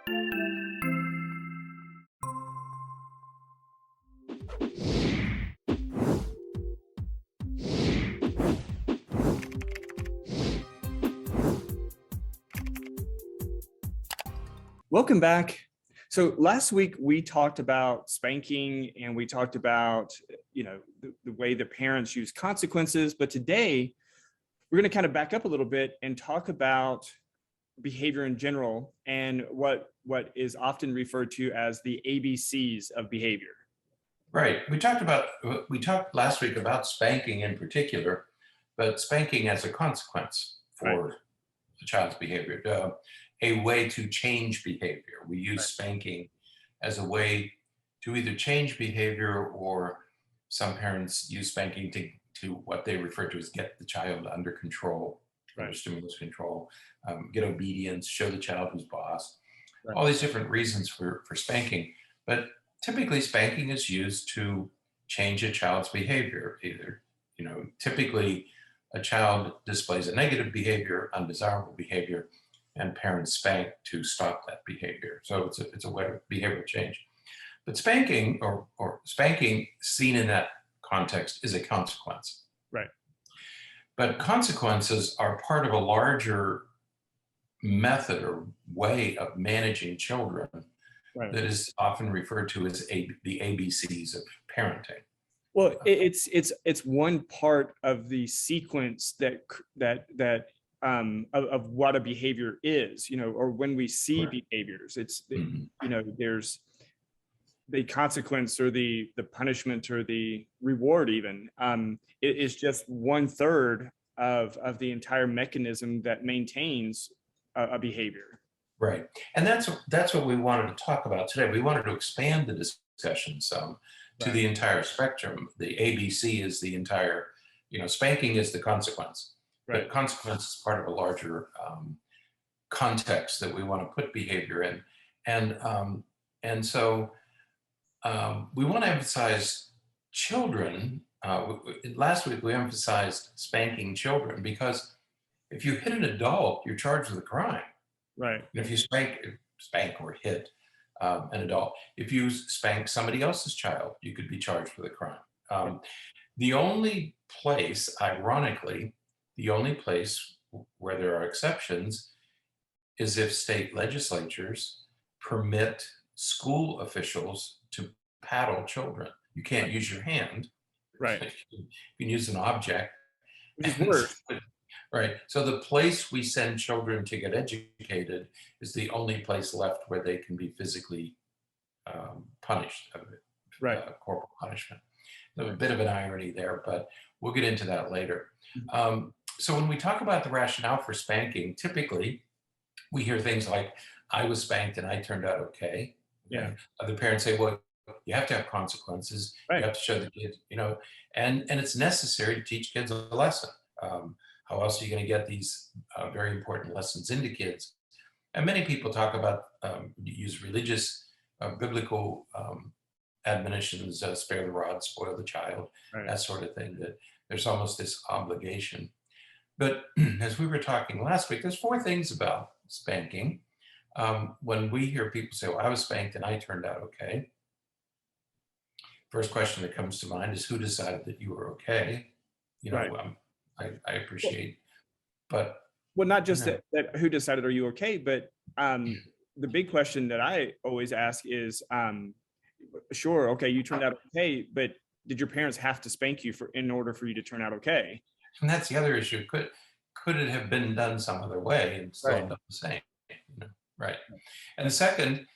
Welcome back. So last week we talked about spanking and we talked about, the way the parents use consequences. But today we're going to kind of back up a little bit and talk about behavior in general and what is often referred to as the ABCs of behavior. Right. We talked last week about spanking in particular, but spanking as a consequence for the child's behavior, a way to change behavior. We use spanking as a way to either change behavior, or some parents use spanking to what they refer to as get the child under control, under stimulus control, get obedience, show the child who's boss, all these different reasons for spanking. But typically spanking is used to change a child's behavior. Either, typically a child displays a negative behavior, undesirable behavior, and parents spank to stop that behavior. So it's a way of behavioral change. But spanking or spanking seen in that context is a consequence. Right. But consequences are part of a larger method or way of managing children that is often referred to as the ABCs of parenting. Well, it's one part of the sequence of what a behavior is, or when we see behaviors, it's there's the consequence or the punishment or the reward even. It is just 1/3 of the entire mechanism that maintains a behavior. Right. And that's what we wanted to talk about today. We wanted to expand the discussion some to the entire spectrum. The ABC is the entire, spanking is the consequence. But consequence is part of a larger context that we want to put behavior in. And so we want to emphasize children. Last week we emphasized spanking children because if you hit an adult, you're charged with a crime. Right. And if you spank or hit an adult, if you spank somebody else's child, you could be charged with a crime. The only place, ironically, where there are exceptions is if state legislatures permit school officials to paddle children. You can't use your hand. Right. You can use an object. Which is worse. Right. So the place we send children to get educated is the only place left where they can be physically punished, corporal punishment. So a bit of an irony there, but we'll get into that later. So when we talk about the rationale for spanking, typically we hear things like, I was spanked and I turned out okay. Yeah. Other parents say, well, you have to have consequences. You have to show the kid, and it's necessary to teach kids a lesson. How else are you going to get these very important lessons into kids? And many people talk about, use religious, biblical admonitions, spare the rod, spoil the child, that sort of thing, that there's almost this obligation. But as we were talking last week, there's 4 things about spanking. When we hear people say, well, I was spanked and I turned out okay. First question that comes to mind is, who decided that you were okay? I appreciate, but. Well, not just that who decided, are you okay? But the big question that I always ask is, sure, okay, you turned out okay, but did your parents have to spank you in order for you to turn out okay? And that's the other issue. Could it have been done some other way and still done the same? Right. And the second,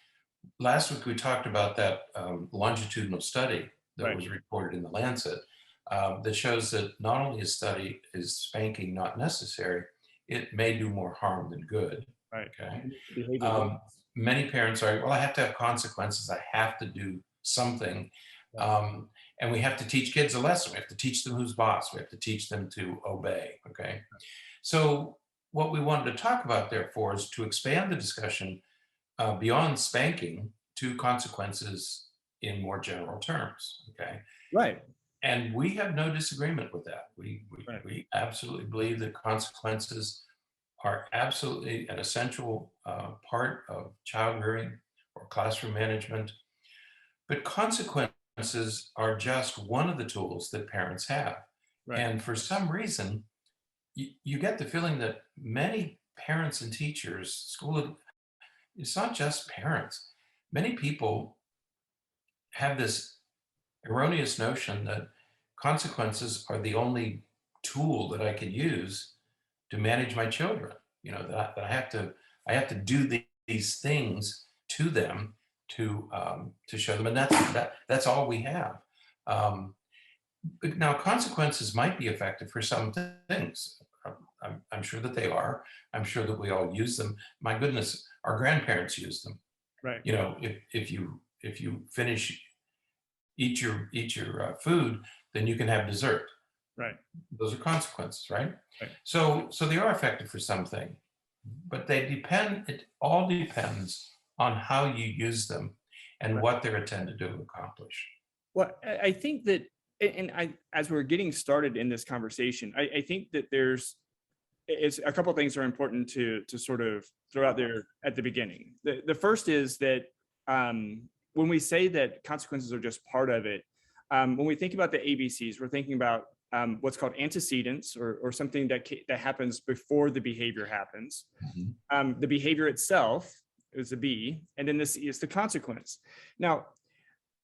last week we talked about that longitudinal study that was reported in the Lancet that shows that not only is spanking not necessary, it may do more harm than good. Right. Okay. Many parents are, well, I have to have consequences. I have to do something. And we have to teach kids a lesson. We have to teach them who's boss. We have to teach them to obey. Okay. So what we wanted to talk about, therefore, is to expand the discussion beyond spanking to consequences in more general terms. Okay. Right. And we have no disagreement with that. We absolutely believe that consequences are absolutely an essential part of child rearing or classroom management. But consequences are just one of the tools that parents have. Right. And for some reason, you get the feeling that many parents and teachers, it's not just parents. Many people have this erroneous notion that consequences are the only tool that I can use to manage my children. You know, that I have to do these things to them to show them, and that's all we have. But now consequences might be effective for some things. I'm sure that they are. I'm sure that we all use them. My goodness, our grandparents used them. Right. You know, if you finish eat your food, then you can have dessert. Right. Those are consequences, right? Right. So they are effective for something, but they depend. It all depends on how you use them and Right. what they're intended to accomplish. Well, I think that, and as we're getting started in this conversation, I think that it's a couple of things are important to sort of throw out there at the beginning. The first is that when we say that consequences are just part of it, when we think about the ABCs, we're thinking about what's called antecedents, or something that happens before the behavior happens. Mhm. The behavior itself is the B, and then this is the consequence. Now,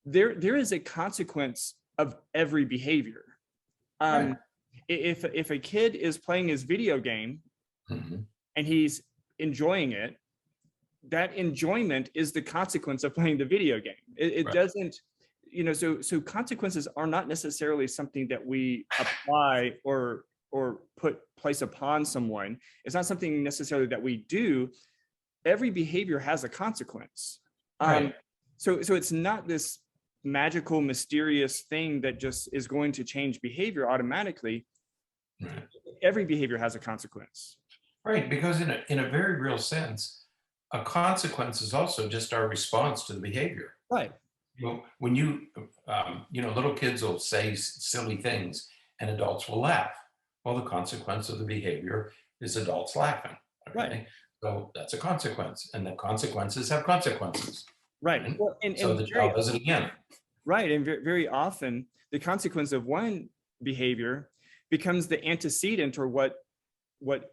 there is a consequence of every behavior. Right. If a kid is playing his video game Mhm. and he's enjoying it, that enjoyment is the consequence of playing the video game. It Right. doesn't, so consequences are not necessarily something that we apply or place upon someone. It's not something necessarily that we do. Every behavior has a consequence. Right. So it's not this magical, mysterious thing that just is going to change behavior automatically. Right. Every behavior has a consequence. Right. Because in a very real sense, a consequence is also just our response to the behavior. Right. Well, when little kids will say silly things and adults will laugh. Well, the consequence of the behavior is adults laughing. Right. Okay. So that's a consequence, and the consequences have consequences. Right. Right? Well, So and the very, child does it again. right. And very often the consequence of one behavior becomes the antecedent, or what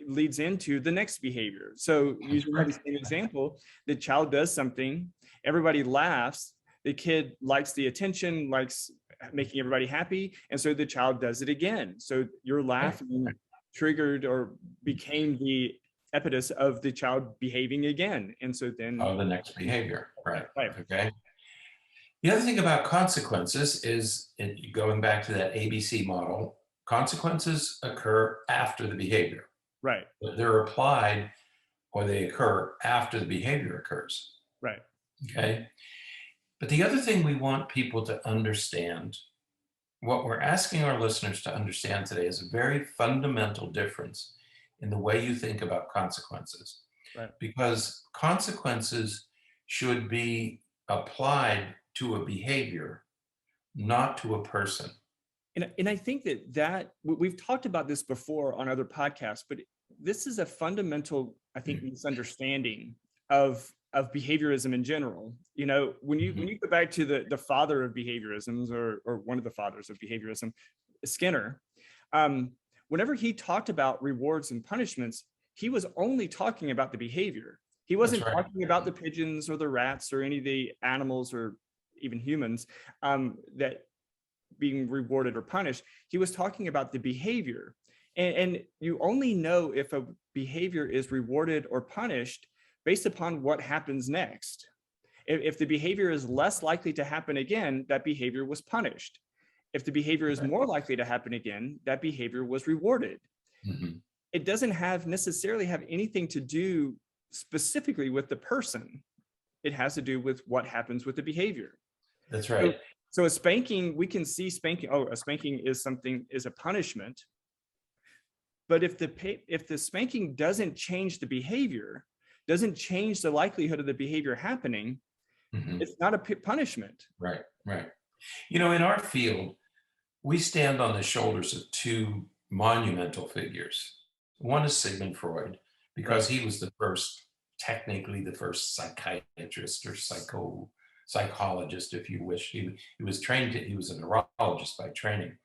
leads into the next behavior. So using Right. the same example, the child does something, everybody laughs, the kid likes the attention, likes making everybody happy, and so the child does it again. So your laugh triggered or became the impetus of the child behaving again. And so then, Oh, the next behavior. Right. right, Okay. The other thing about consequences is, going back to that ABC model, consequences occur after the behavior. right, They're applied, or they occur after the behavior occurs. right, Okay. But the other thing we want people to understand, what we're asking our listeners to understand today, is a very fundamental difference in the way you think about consequences. right. Because consequences should be applied to a behavior, not to a person. And I think that we've talked about this before on other podcasts, but this is a fundamental, I think, misunderstanding of behaviorism in general. When you go back to the father of behaviorism, or one of the fathers of behaviorism, Skinner, whenever he talked about rewards and punishments, he was only talking about the behavior. He wasn't That's right. talking about the pigeons or the rats or any of the animals or even humans that being rewarded or punished. He was talking about the behavior. And you only know if a behavior is rewarded or punished based upon what happens next. If the behavior is less likely to happen again, that behavior was punished. If the behavior is more likely to happen again, that behavior was rewarded. Mm-hmm. It doesn't necessarily have anything to do specifically with the person. It has to do with what happens with the behavior. That's right. So a spanking, we can see spanking. Oh, a spanking is a punishment. But if the spanking doesn't change the behavior, doesn't change the likelihood of the behavior happening, Mm-hmm. it's not a punishment. Right. Right. In our field, we stand on the shoulders of two monumental figures. One is Sigmund Freud, because he was technically the first psychiatrist or psychologist, if you wish. He was trained, he was a neurologist by training.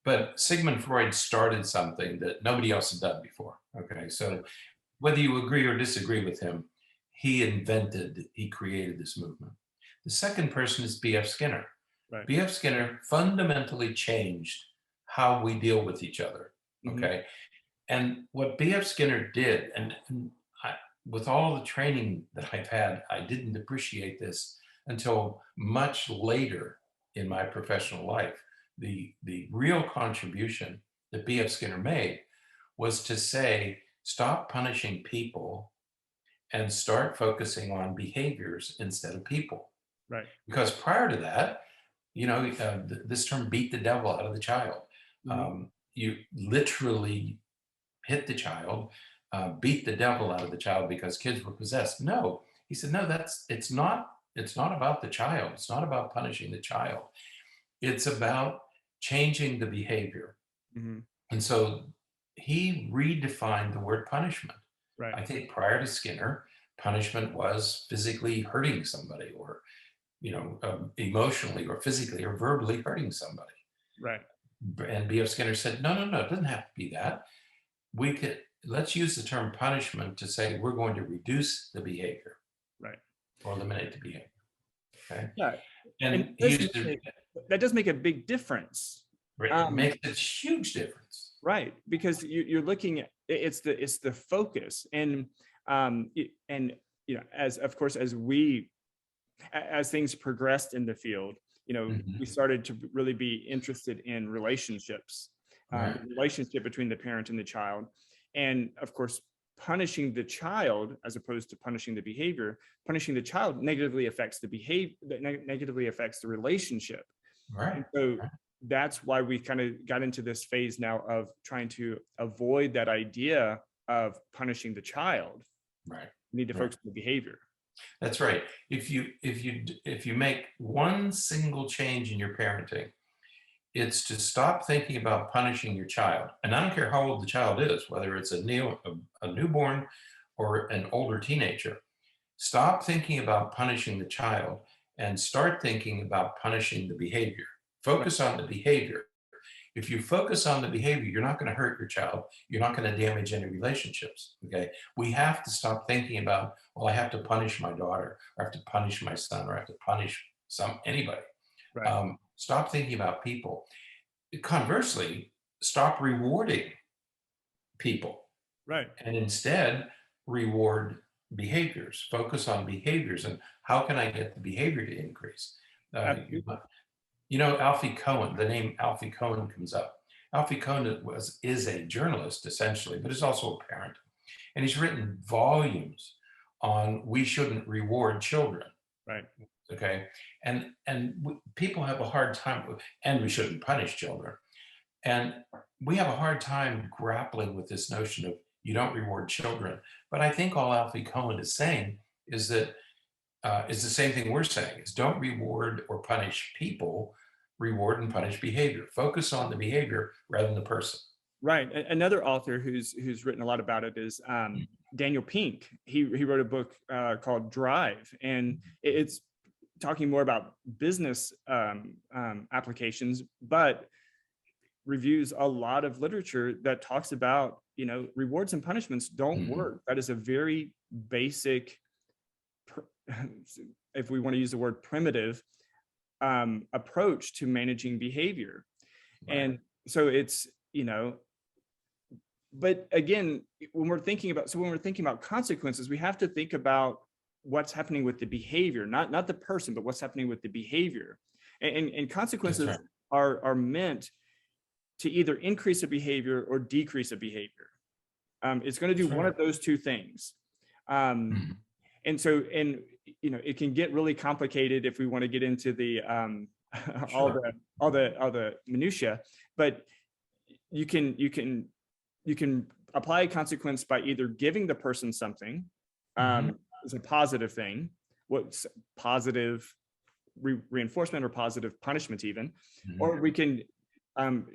But Sigmund Freud started something that nobody else had done before. Okay, so whether you agree or disagree with him, he created this movement. The second person is B.F. Skinner. Right. B.F. Skinner fundamentally changed how we deal with each other. Okay. And what B.F. Skinner did, and with all the training that I've had, I didn't appreciate this until much later in my professional life. The real contribution that B.F. Skinner made was to say, stop punishing people and start focusing on behaviors instead of people. Right. Because prior to that, this term beat the devil out of the child. You literally hit the child, beat the devil out of the child because kids were possessed. No, he said, no, it's not about the child. It's not about punishing the child. It's about changing the behavior. And so he redefined the word punishment. Right. I think prior to Skinner, punishment was physically hurting somebody, or emotionally or physically or verbally hurting somebody. Right. And B.F. Skinner said, no, it doesn't have to be that. Let's use the term punishment to say we're going to reduce the behavior. Right. Or eliminate the behavior. Okay. Yeah. And that does make a big difference. It makes a huge difference. Right. Because you're looking at it's the focus. And as things progressed in the field, we started to really be interested in relationships, relationship between the parent and the child. And of course, punishing the child as opposed to punishing the behavior, punishing the child negatively affects the behavior, negatively affects the relationship. Right. And so that's why we kind of got into this phase now of trying to avoid that idea of punishing the child. Right. We need to focus on the behavior. That's right. If you make one single change in your parenting, it's to stop thinking about punishing your child. And I don't care how old the child is, whether it's a newborn or an older teenager. Stop thinking about punishing the child and start thinking about punishing the behavior. Focus on the behavior. If you focus on the behavior, you're not going to hurt your child. You're not going to damage any relationships. Okay. We have to stop thinking about, well, I have to punish my daughter, or I have to punish my son, or I have to punish anybody. Right. Stop thinking about people. Conversely, stop rewarding people. Right. And instead reward behaviors. Focus on behaviors and how can I get the behavior to increase? Alfie Cohen, the name Alfie Cohen comes up. Alfie Cohen is a journalist essentially, but is also a parent. And he's written volumes on we shouldn't reward children. Right. Okay. And people have a hard time and we shouldn't punish children. And we have a hard time grappling with this notion of you don't reward children. But I think all Alfie Cohen is saying is that is the same thing we're saying, is don't reward or punish people, reward and punish behavior. Focus on the behavior rather than the person. Right. Another author who's written a lot about it is Daniel Pink. He wrote a book called Drive, and it's talking more about business applications, but reviews a lot of literature that talks about, rewards and punishments don't work. That is a very basic, if we want to use the word primitive, approach to managing behavior. Right. And so it's, but again, when we're thinking about consequences, we have to think about what's happening with the behavior, not the person, but what's happening with the behavior. And consequences are meant to either increase a behavior or decrease a behavior. It's going to do one of those two things. And so, it can get really complicated if we want to get into the all the minutia, but you can apply a consequence by either giving the person something as a positive thing, what's positive reinforcement or positive punishment even, or we can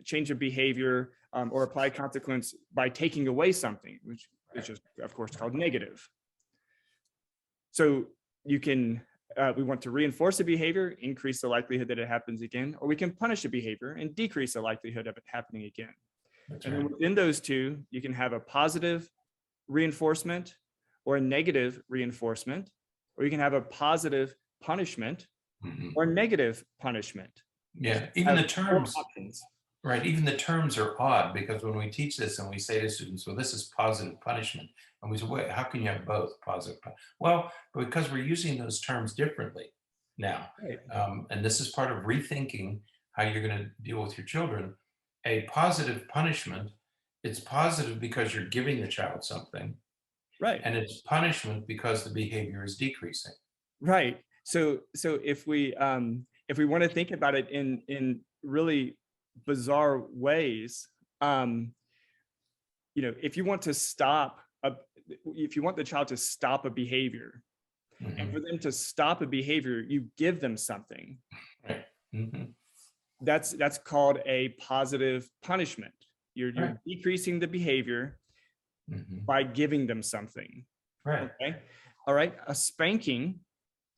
change a behavior or apply a consequence by taking away something, which which is of course called negative. So you can, we want to reinforce a behavior, increase the likelihood that it happens again, or we can punish a behavior and decrease the likelihood of it happening again. That's And right. then within those two, you can have a positive reinforcement or a negative reinforcement, or you can have a positive punishment or negative punishment. Yeah, even the Have four terms, options. right? Even the terms are odd because when we teach this and we say to students, well, this is positive punishment. And we say, wait, how can you have both positive? Well, because we're using those terms differently now. Right. And this is part of rethinking how you're going to deal with your children. A positive punishment, it's positive because you're giving the child something. Right. And it's punishment because the behavior is decreasing. Right. So if we want to think about it in really bizarre ways, if you want the child to stop a behavior, and for them to stop a behavior, you give them something. Right. That's called a positive punishment. You're Right. decreasing the behavior by giving them something. Right. Okay. All right. A spanking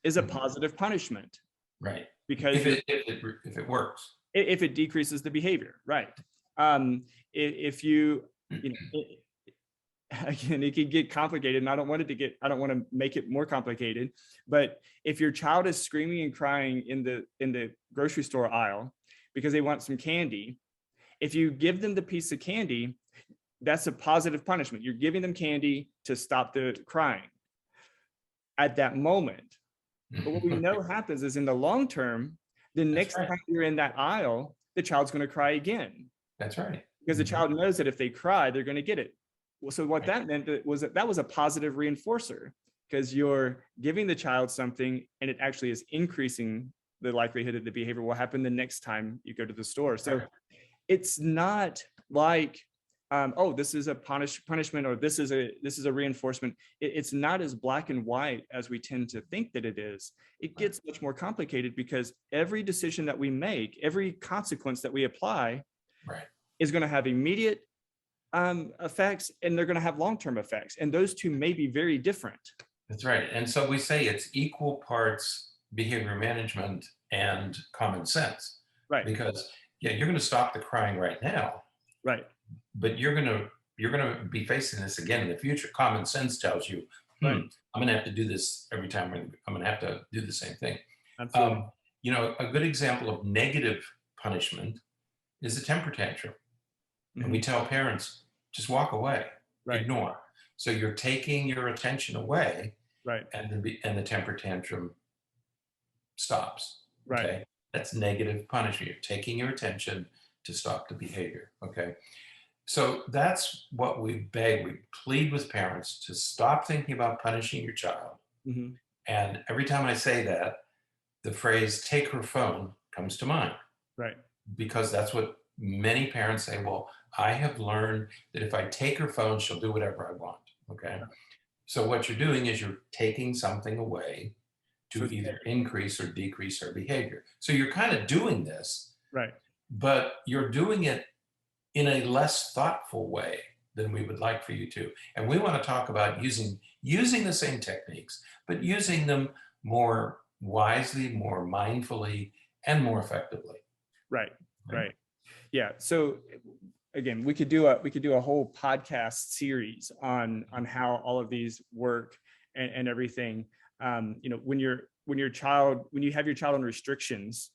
is a positive punishment. Right. Because if it works. If it decreases the behavior, right? If you again, it can get complicated, and I don't want to make it more complicated. But if your child is screaming and crying in the grocery store aisle because they want some candy, if you give them the piece of candy, that's a positive punishment. You're giving them candy to stop the crying at that moment. But what we know happens is in the long term, the next time you're in that aisle, the child's going to cry again. That's right. Because the child knows that if they cry, they're going to get it. Well, so what that meant was that was a positive reinforcer, because you're giving the child something and it actually is increasing the likelihood that the behavior will happen the next time you go to the store. So it's not like, this is a punishment, or this is a reinforcement. It's not as black and white as we tend to think that it is. It gets much more complicated because every decision that we make, every consequence that we apply, is going to have immediate effects, and they're going to have long-term effects, and those two may be very different. That's right. And so we say it's equal parts behavior management and common sense, right? Because you're going to stop the crying right now, right? But you're going to be facing this again in the future. Common sense tells you, I'm going to have to do this every time. I'm going to have to do the same thing. Absolutely. A good example of negative punishment is a temper tantrum. And we tell parents, just walk away, ignore. So you're taking your attention away, and the temper tantrum stops. Right. Okay? That's negative punishment. You're taking your attention to stop the behavior. Okay. So that's what we beg. We plead with parents to stop thinking about punishing your child. And every time I say that, the phrase "take her phone" comes to mind. Right. Because that's what many parents say. Well, I have learned that if I take her phone, she'll do whatever I want. Okay. So what you're doing is you're taking something away to either increase or decrease her behavior. So you're kind of doing this, but you're doing it in a less thoughtful way than we would like for you to. And we want to talk about using the same techniques, but using them more wisely, more mindfully, and more effectively. Right. Yeah. So again, we could do a whole podcast series on how all of these work and everything. When you have your child on restrictions,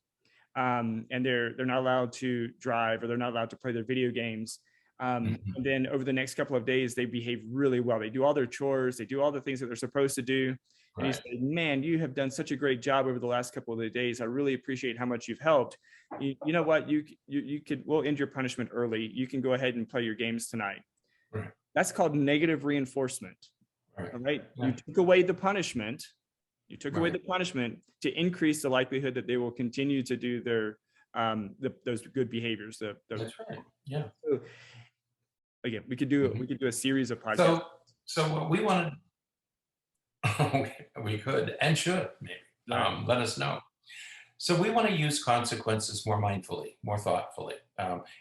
and they're not allowed to drive, or they're not allowed to play their video games, and then over the next couple of days they behave really well. They do all their chores, they do all the things that they're supposed to do. And you say, man, you have done such a great job over the last couple of days. I really appreciate how much you've helped. You know what? We'll end your punishment early. You can go ahead and play your games tonight. That's called negative reinforcement. All right. Yeah. You took away the punishment. You took away the punishment to increase the likelihood that they will continue to do their those good behaviors. That's right. Yeah. So, again, we could do a series of podcasts. So what we wanted. We could and should maybe let us know. So we want to use consequences more mindfully, more thoughtfully.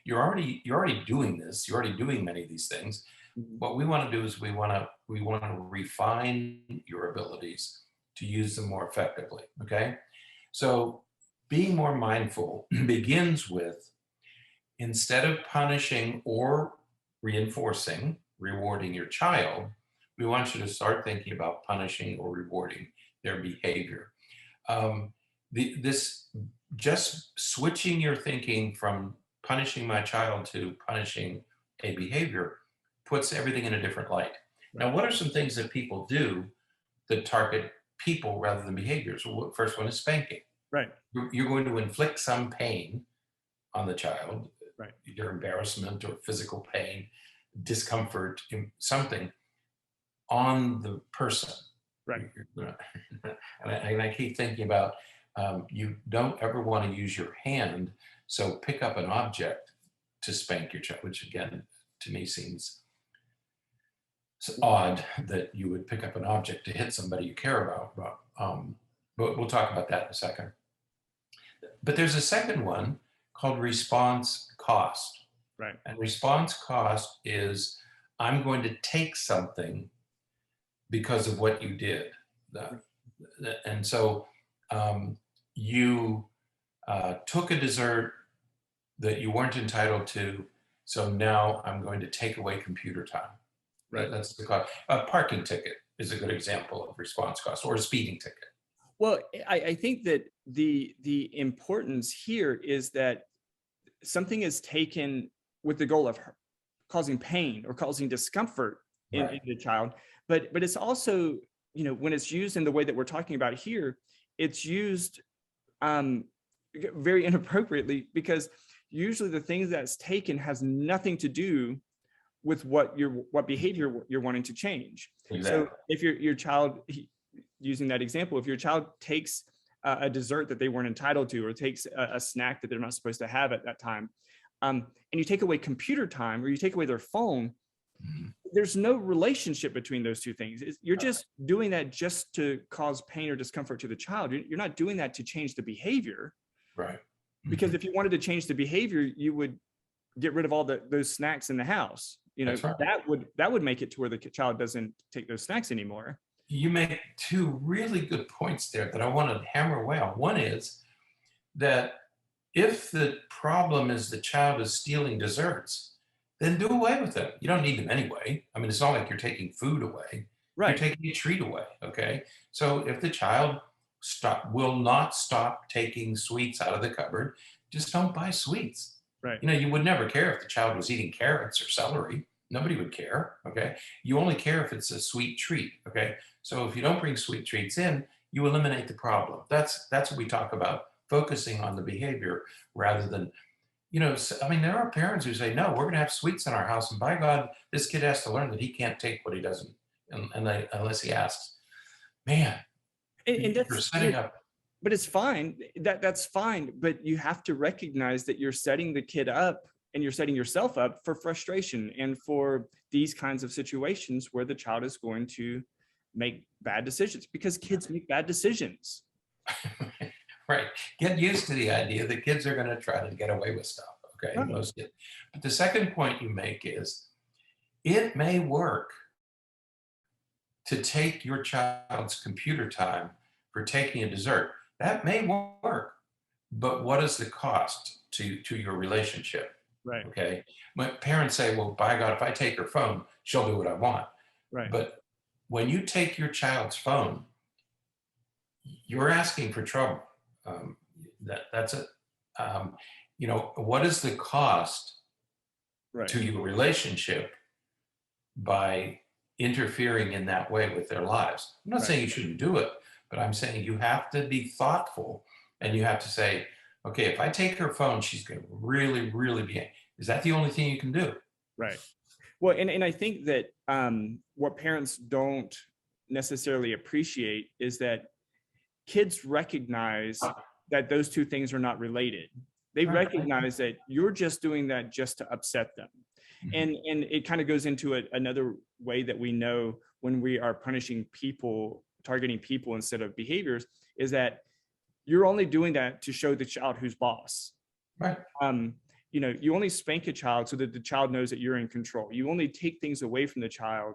You're already doing this. You're already doing many of these things, What we want to do is we want to refine your abilities to use them more effectively. Okay. So being more mindful begins with, instead of punishing or reinforcing, rewarding your child, we want you to start thinking about punishing or rewarding their behavior. This just switching your thinking from punishing my child to punishing a behavior puts everything in a different light. Right. Now, what are some things that people do that target people rather than behaviors? Well, the first one is spanking. Right. You're going to inflict some pain on the child, Right. either embarrassment or physical pain, discomfort, something on the person. Right. And I keep thinking about, you don't ever want to use your hand, so pick up an object to spank your child, which again, to me seems odd that you would pick up an object to hit somebody you care about. But we'll talk about that in a second. But there's a second one called response cost. Right. And response cost is, I'm going to take something because of what you did. And so you took a dessert that you weren't entitled to, so now I'm going to take away computer time. Right. That's the cost. A parking ticket is a good example of response cost, or a speeding ticket. Well, I think that the importance here is that something is taken with the goal of causing pain or causing discomfort in the child, but it's also, when it's used in the way that we're talking about here, it's used very inappropriately, because usually the things that's taken has nothing to do with what behavior you're wanting to change. Exactly. So if your child, using that example, if your child takes a dessert that they weren't entitled to, or takes a snack that they're not supposed to have at that time, and you take away computer time, or you take away their phone, there's no relationship between those two things. You're just doing that just to cause pain or discomfort to the child. You're not doing that to change the behavior. Right. Because if you wanted to change the behavior, you would get rid of all those snacks in the house. That's right. that would make it to where the child doesn't take those snacks anymore. You make two really good points there that I want to hammer away on. One is that if the problem is the child is stealing desserts, then do away with them. You don't need them anyway. I mean, it's not like you're taking food away. Right. You're taking a treat away. Okay. So if the child will not stop taking sweets out of the cupboard, just don't buy sweets. Right. You would never care if the child was eating carrots or celery. Nobody would care. Okay. You only care if it's a sweet treat. Okay. So if you don't bring sweet treats in, you eliminate the problem. That's what we talk about, focusing on the behavior rather than, there are parents who say, no, we're going to have sweets in our house. And by God, this kid has to learn that he can't take what he doesn't, unless he asks. Man, and you're setting up. But it's fine. That's fine. But you have to recognize that you're setting the kid up, and you're setting yourself up for frustration and for these kinds of situations where the child is going to make bad decisions, because kids make bad decisions. Right. Get used to the idea that kids are going to try to get away with stuff. Okay. Right. Most kids. But the second point you make is, it may work to take your child's computer time for taking a dessert. That may work, but what is the cost to your relationship? Right. Okay. My parents say, well, by God, if I take her phone, she'll do what I want. Right. But when you take your child's phone, you're asking for trouble. That's it. What is the cost to your relationship by interfering in that way with their lives? I'm not saying you shouldn't do it, but I'm saying you have to be thoughtful, and you have to say, okay, if I take her phone, she's going to really, really be. Is that the only thing you can do? Right. Well, and I think that what parents don't necessarily appreciate is that kids recognize that those two things are not related. They recognize that you're just doing that just to upset them. And it kind of goes into another way that we know when we are punishing people, targeting people instead of behaviors, is that you're only doing that to show the child who's boss. Right. you only spank a child so that the child knows that you're in control. You only take things away from the child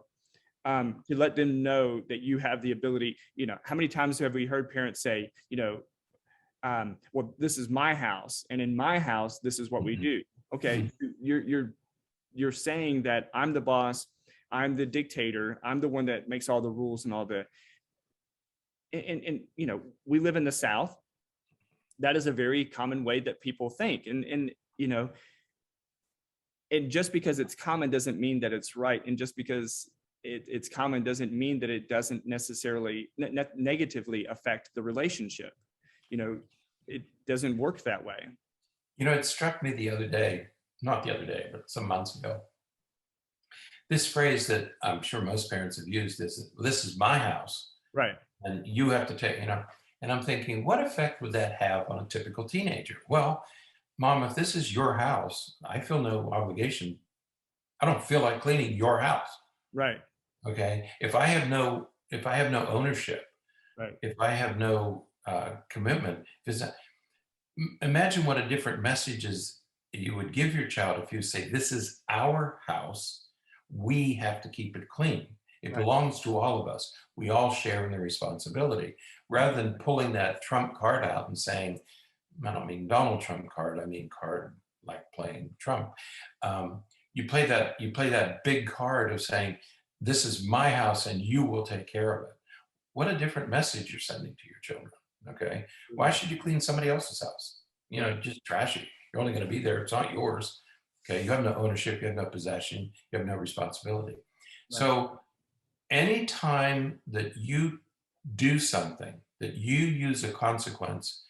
to let them know that you have the ability. How many times have we heard parents say, well, this is my house, and in my house, this is what we do. Okay, you're saying that I'm the boss, I'm the dictator, I'm the one that makes all the rules and all the. And we live in the South. That is a very common way that people think, and just because it's common doesn't mean that it's right, and just because it's common doesn't mean that it doesn't necessarily negatively affect the relationship. It doesn't work that way. It struck me the other day, not the other day, but some months ago. This phrase that I'm sure most parents have used is, this is my house. Right. And you have to take, and I'm thinking, what effect would that have on a typical teenager? Well, Mom, if this is your house, I feel no obligation. I don't feel like cleaning your house. Right. Okay. If I have no ownership, right. If I have no commitment, imagine what a different message is you would give your child if you say, this is our house. We have to keep it clean. It belongs to all of us. We all share in the responsibility, rather than pulling that trump card out and saying, I don't mean Donald Trump card, I mean card like playing Trump. You play that big card of saying, this is my house and you will take care of it. What a different message you're sending to your children. Okay. Why should you clean somebody else's house? Just trash it. You're only going to be there. It's not yours. Okay. You have no ownership. You have no possession. You have no responsibility. Right. So anytime that you do something, that you use a consequence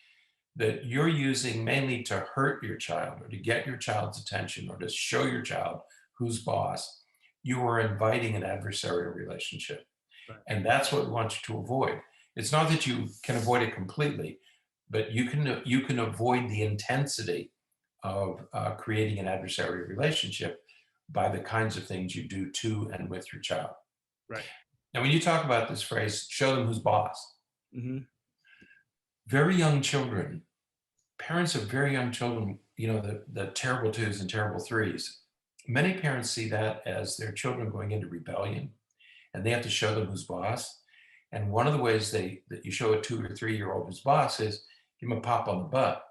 that you're using mainly to hurt your child or to get your child's attention or to show your child who's boss, you are inviting an adversarial relationship. Right. And that's what we want you to avoid. It's not that you can avoid it completely, but you can avoid the intensity of creating an adversarial relationship by the kinds of things you do to and with your child. Right. Now, when you talk about this phrase, show them who's boss, very young children, parents of very young children, the terrible twos and terrible threes, many parents see that as their children going into rebellion, and they have to show them who's boss. And one of the ways that you show a 2 or 3 year old who's boss is give him a pop on the butt,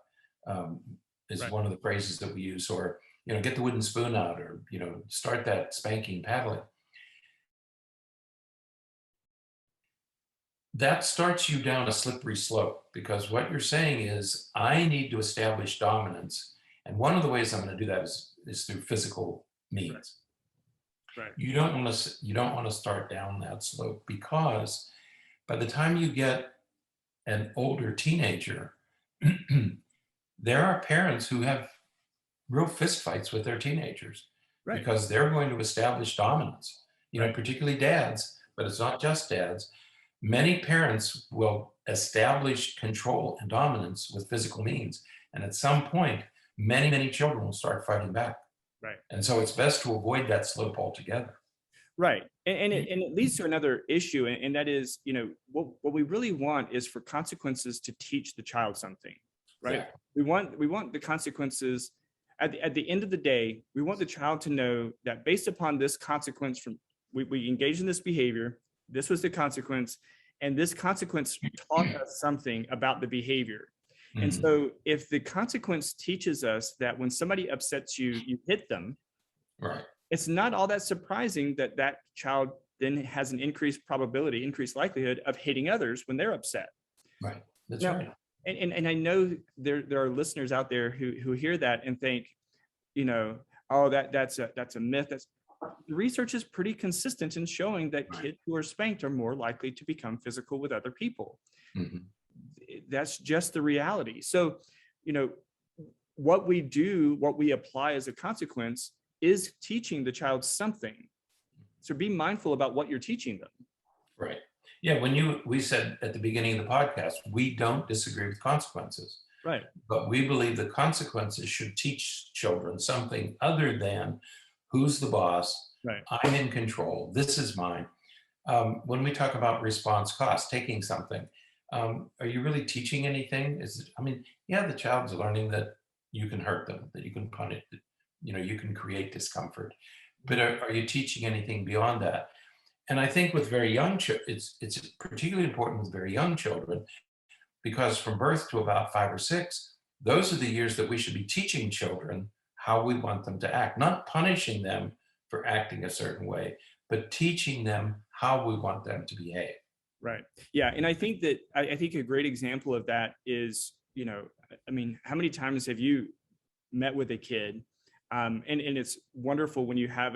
is one of the phrases that we use, or, get the wooden spoon out, or, start that spanking paddling. That starts you down a slippery slope, because what you're saying is, I need to establish dominance. And one of the ways I'm going to do that is through physical means. Right. You don't want to start down that slope, because by the time you get an older teenager, there are parents who have real fistfights with their teenagers, because they're going to establish dominance, particularly dads, but it's not just dads. Many parents will establish control and dominance with physical means. And at some point, many, many children will start fighting back. Right. And so it's best to avoid that slope altogether. Right. And it leads to another issue. And that is, what we really want is for consequences to teach the child something, right? Yeah. We want the consequences at the end of the day. We want the child to know that based upon this consequence we engaged in this behavior, this was the consequence, and this consequence taught us something about the behavior. Mm-hmm. And so if the consequence teaches us that when somebody upsets you, you hit them, right, it's not all that surprising that that child then has an increased likelihood of hating others when they're upset. Right. That's right. And I know there are listeners out there who hear that and think, oh, that's a myth. The research is pretty consistent in showing that kids who are spanked are more likely to become physical with other people. Mm-hmm. That's just the reality. So, what we apply as a consequence is teaching the child something. So be mindful about what you're teaching them. Right. Yeah. We said at the beginning of the podcast, we don't disagree with consequences. Right. But we believe the consequences should teach children something other than who's the boss. Right. I'm in control. This is mine. When we talk about response cost, taking something, are you really teaching anything? The child's learning that, you can hurt them, that you can punish, that, you can create discomfort. But are you teaching anything beyond that? And I think with very young children, it's particularly important with very young children, because from birth to about 5 or 6, those are the years that we should be teaching children how we want them to act, not punishing them for acting a certain way, but teaching them how we want them to behave. Right. Yeah. And I think that I think a great example of that is, I mean, how many times have you met with a kid? And it's wonderful when you have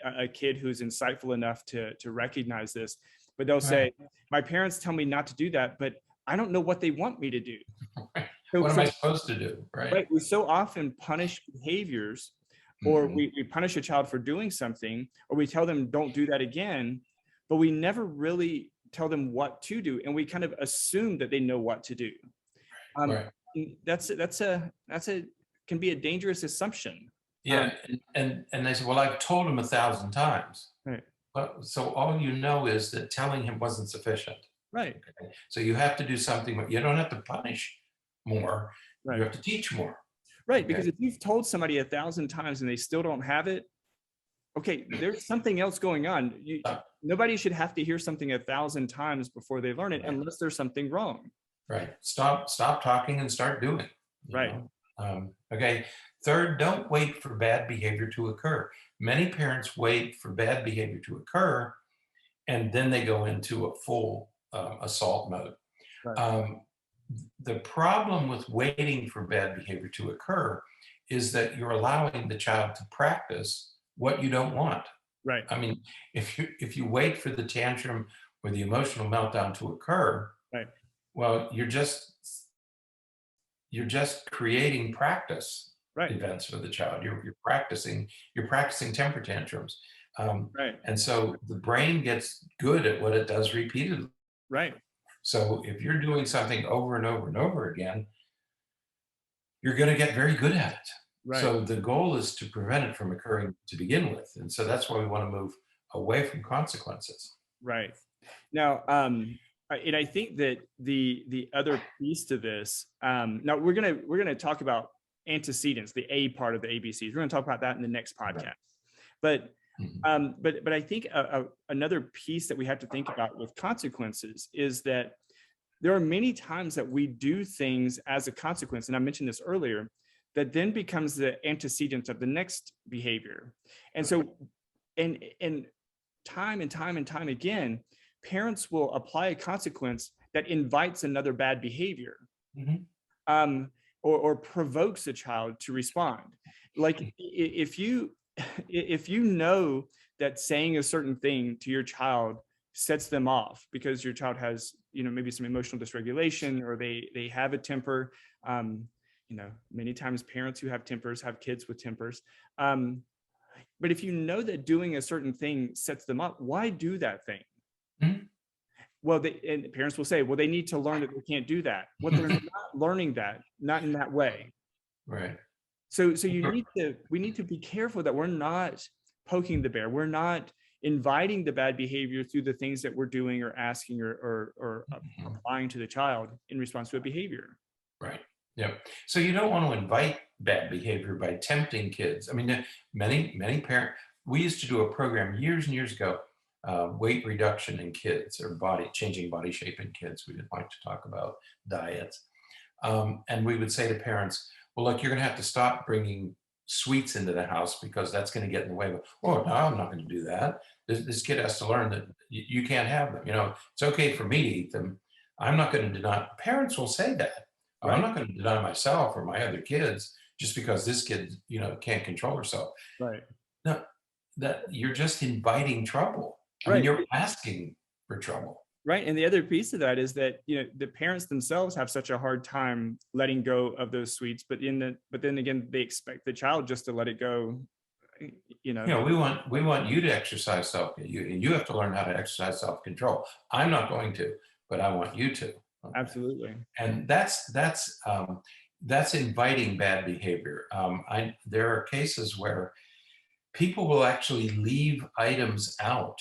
a kid who's insightful enough to recognize this, but they'll say, my parents tell me not to do that, but I don't know what they want me to do. So, what am I supposed to do? Right. We so often punish behaviors, or we punish a child for doing something, or we tell them don't do that again, but we never really tell them what to do. And we kind of assume that they know what to do. That's can be a dangerous assumption. Yeah. And they say, well, I've told him 1,000 times. Right. But so all you know is that telling him wasn't sufficient. Right. Okay? So you have to do something. You don't have to punish more. Right. You have to teach more. Right. Okay? Because if you've told somebody 1,000 times and they still don't have it, okay, there's something else going on. Nobody should have to hear something 1,000 times before they learn it, unless there's something wrong. Right. Stop talking and start doing. Right. Okay. Third, don't wait for bad behavior to occur. Many parents wait for bad behavior to occur, and then they go into a full assault mode. Right. The problem with waiting for bad behavior to occur is that you're allowing the child to practice what you don't want. Right. I mean, if you wait for the tantrum or the emotional meltdown to occur, right, well, you're just creating practice events for the child. You're practicing temper tantrums. Right. And so the brain gets good at what it does repeatedly. Right. So if you're doing something over and over and over again, you're going to get very good at it. Right. So the goal is to prevent it from occurring to begin with. And so that's why we want to move away from consequences. Right. Now, and I think that the other piece to this, now we're gonna talk about antecedents, the A part of the ABCs. We're gonna talk about that in the next podcast. Right. But I think another piece that we have to think about with consequences is that there are many times that we do things as a consequence, and I mentioned this earlier, that then becomes the antecedent of the next behavior. And so, and time and time again, parents will apply a consequence that invites another bad behavior, or provokes a child to respond. Like if you know that saying a certain thing to your child sets them off because your child has, maybe some emotional dysregulation, or they have a temper. Many times parents who have tempers have kids with tempers. But if you know that doing a certain thing sets them up, why do that thing? Well, and parents will say, well, they need to learn that they can't do that. Well, they're not learning that, not in that way. Right. So we need to be careful that we're not poking the bear. We're not inviting the bad behavior through the things that we're doing or asking or applying to the child in response to a behavior. Right. Yeah. So you don't want to invite bad behavior by tempting kids. I mean, many parents, we used to do a program years and years ago, weight reduction in kids, or changing body shape in kids. We didn't like to talk about diets. And we would say to parents, well, look, you're going to have to stop bringing sweets into the house because that's going to get in the way. Oh, no, I'm not going to do that. This kid has to learn that you can't have them. It's okay for me to eat them. I'm not going to deny. Parents will say that. Right. I'm not going to deny myself or my other kids just because this kid, can't control herself. Right. No, that you're just inviting trouble. I mean, you're asking for trouble. Right. And the other piece of that is that, the parents themselves have such a hard time letting go of those sweets, but then again, they expect the child just to let it go. We want you to exercise you have to learn how to exercise self-control. I'm not going to, but I want you to. Okay. Absolutely. And that's inviting bad behavior. There are cases where people will actually leave items out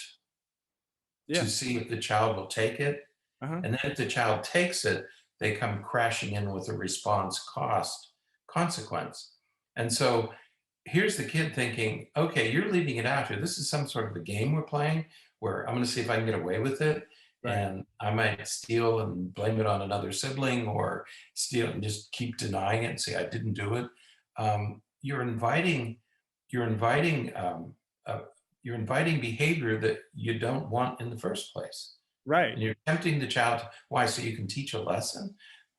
to see if the child will take it. And then if the child takes it, they come crashing in with a response cost consequence. And so here's the kid thinking, okay, you're leaving it out here. This is some sort of a game we're playing where I'm going to see if I can get away with it. Right. And I might steal and blame it on another sibling, or steal and just keep denying it and say I didn't do it. You're inviting behavior that you don't want in the first place. Right. And you're tempting the child. Why? So you can teach a lesson.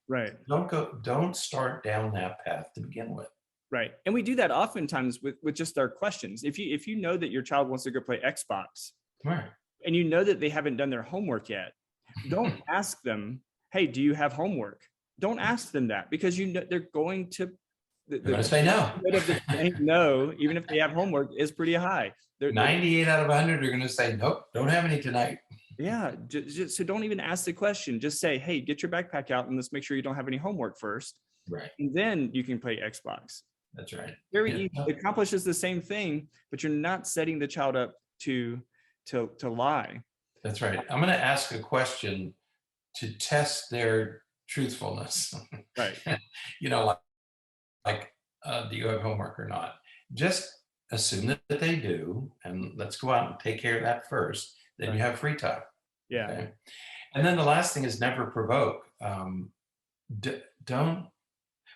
Right. Don't start down that path to begin with. Right. And we do that oftentimes with just our questions. If you know that your child wants to go play Xbox, Right. and you know that they haven't done their homework yet, don't ask them, hey, do you have homework? Don't ask them that, because you know they're going to They're going to say no. No, even if they have homework, is pretty high. 98 out of 100 are going to say nope, don't have any tonight. Yeah. So don't even ask the question. Just say, hey, get your backpack out and let's make sure you don't have any homework first. Right. And then you can play Xbox. That's right. Very easy. It accomplishes the same thing, but you're not setting the child up to lie. That's right. I'm going to ask a question to test their truthfulness. Right. You know, like do you have homework or not? Just assume that they do, and let's go out and take care of that first. Then you have free time. Yeah. Okay? And then the last thing is never provoke.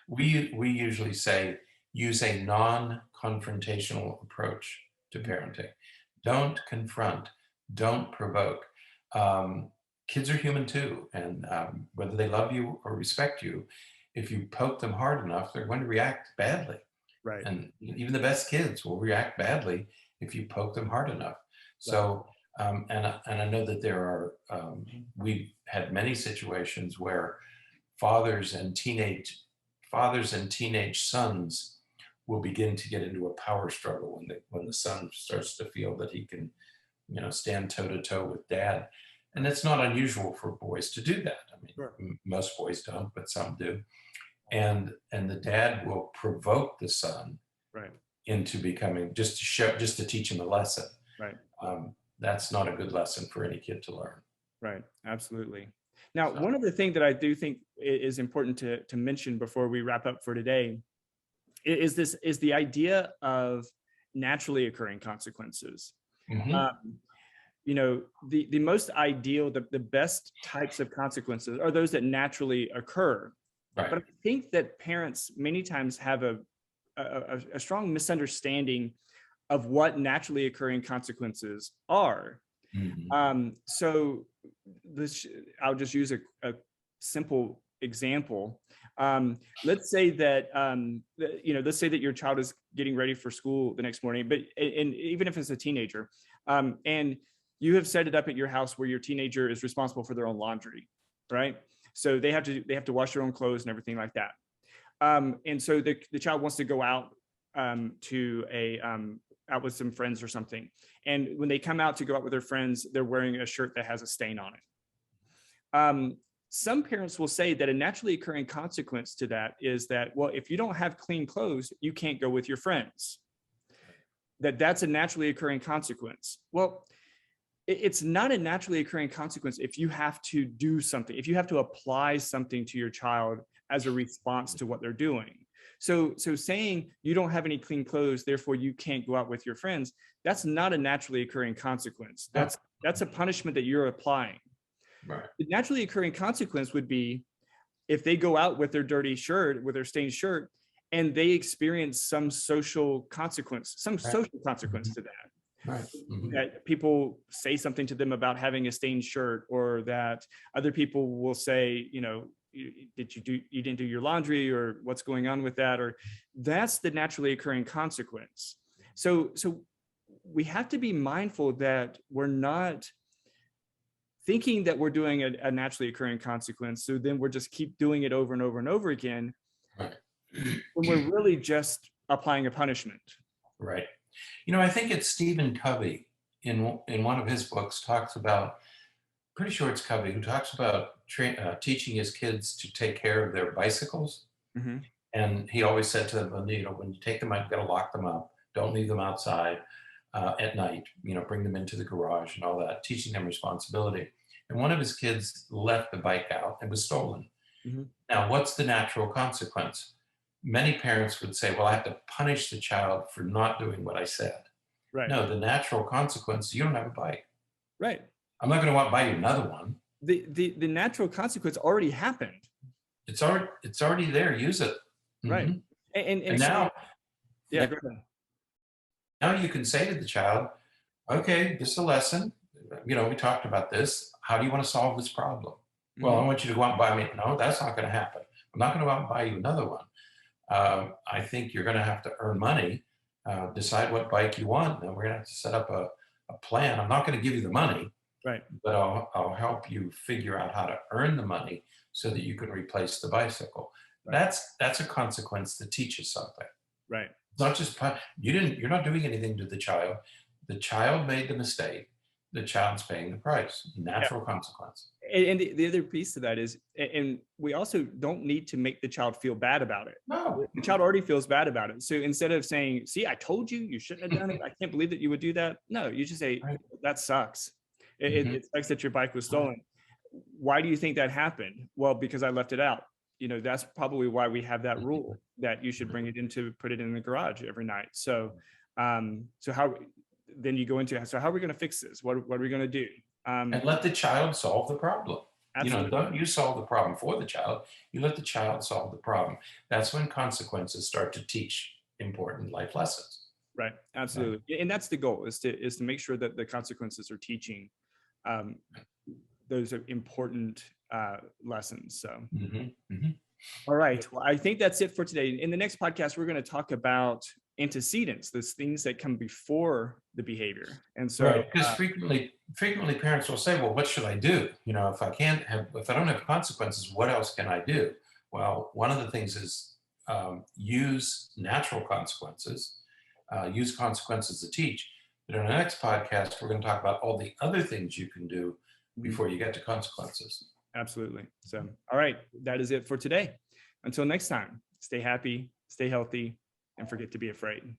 We usually say use a non-confrontational approach to parenting. Don't confront. Don't provoke. Kids are human too, and whether they love you or respect you, if you poke them hard enough, they're going to react badly. Right. And even the best kids will react badly if you poke them hard enough. So, and I know that there are, we've had many situations where fathers and teenage sons will begin to get into a power struggle when the son starts to feel that he can, stand toe to toe with dad. And it's not unusual for boys to do that. I mean, Sure. Most boys don't, but some do. And the dad will provoke the son Right. into becoming, just to teach him a lesson. Right. That's not a good lesson for any kid to learn. Right. Absolutely. Now, one other thing that I do think is important to mention before we wrap up for today is the idea of naturally occurring consequences. Mm-hmm. The most ideal, the best types of consequences are those that naturally occur. Right. But I think that parents many times have a strong misunderstanding of what naturally occurring consequences are. Mm-hmm. So I'll just use a simple example. Let's say that your child is getting ready for school the next morning, and even if it's a teenager, and you have set it up at your house where your teenager is responsible for their own laundry, right? So they have to wash their own clothes and everything like that. And so the child wants to go out out with some friends or something. And when they come out to go out with their friends, they're wearing a shirt that has a stain on it. Some parents will say that a naturally occurring consequence to that is that, well, if you don't have clean clothes, you can't go with your friends. That's a naturally occurring consequence. Well, it's not a naturally occurring consequence if you have to do something, if you have to apply something to your child as a response to what they're doing. So saying you don't have any clean clothes, therefore you can't go out with your friends, that's not a naturally occurring consequence. That's a punishment that you're applying. Right. The naturally occurring consequence would be if they go out with their dirty shirt, with their stained shirt, and they experience some social consequence, to that. Right. Mm-hmm. That people say something to them about having a stained shirt, or that other people will say, you didn't do your laundry, or what's going on with that, or that's the naturally occurring consequence. So we have to be mindful that we're not thinking that we're doing a naturally occurring consequence. So then we're just keep doing it over and over and over again. Right. When we're really just applying a punishment. Right. I think it's Stephen Covey in one of his books talks about, pretty sure it's Covey, who talks about teaching his kids to take care of their bicycles. Mm-hmm. And he always said to them, when you take them out, you got to lock them up. Don't leave them outside at night. Bring them into the garage and all that, teaching them responsibility. And one of his kids left the bike out and was stolen. Mm-hmm. Now, what's the natural consequence? many parents would say, well, I have to punish the child for not doing what I said. Right. No, the natural consequence, you don't have a bike. Right. I'm not going to buy you another one. The natural consequence already happened. It's already there. Use it. Right. Mm-hmm. And so, now, yeah, go ahead. Now you can say to the child, okay, this is a lesson. We talked about this. How do you want to solve this problem? Mm-hmm. Well, I want you to go out and buy me. No, that's not going to happen. I'm not going to go out and buy you another one. I think you're going to have to earn money, decide what bike you want. And we're going to have to set up a plan. I'm not going to give you the money, right? But I'll help you figure out how to earn the money so that you can replace the bicycle. Right. That's a consequence that teaches something. Right. It's not just you're not doing anything to the child. The child made the mistake. The child's paying the price. Natural consequence. And the other piece to that is, and we also don't need to make the child feel bad about it. No. The child already feels bad about it. So instead of saying, see, I told you, you shouldn't have done it. I can't believe that you would do that. No, you just say, right. That sucks. It sucks that your bike was stolen. Why do you think that happened? Well, because I left it out. That's probably why we have that rule that you should put it in the garage every night. So, then you go into, so how are we going to fix this? What are we going to do? And let the child solve the problem. Absolutely. Don't you solve the problem for the child. You let the child solve the problem. That's when consequences start to teach important life lessons. Right. Absolutely. Right. And that's the goal, is to make sure that the consequences are teaching those are important lessons. So. All right. Well, I think that's it for today. In the next podcast, we're going to talk about antecedents, those things that come before the behavior. And so, because frequently parents will say, well, what should I do? If I don't have consequences, what else can I do? Well, one of the things is use natural consequences, use consequences to teach. But in the next podcast, we're going to talk about all the other things you can do before you get to consequences. Absolutely. So, all right, that is it for today. Until next time, stay happy, stay healthy, and forget to be afraid.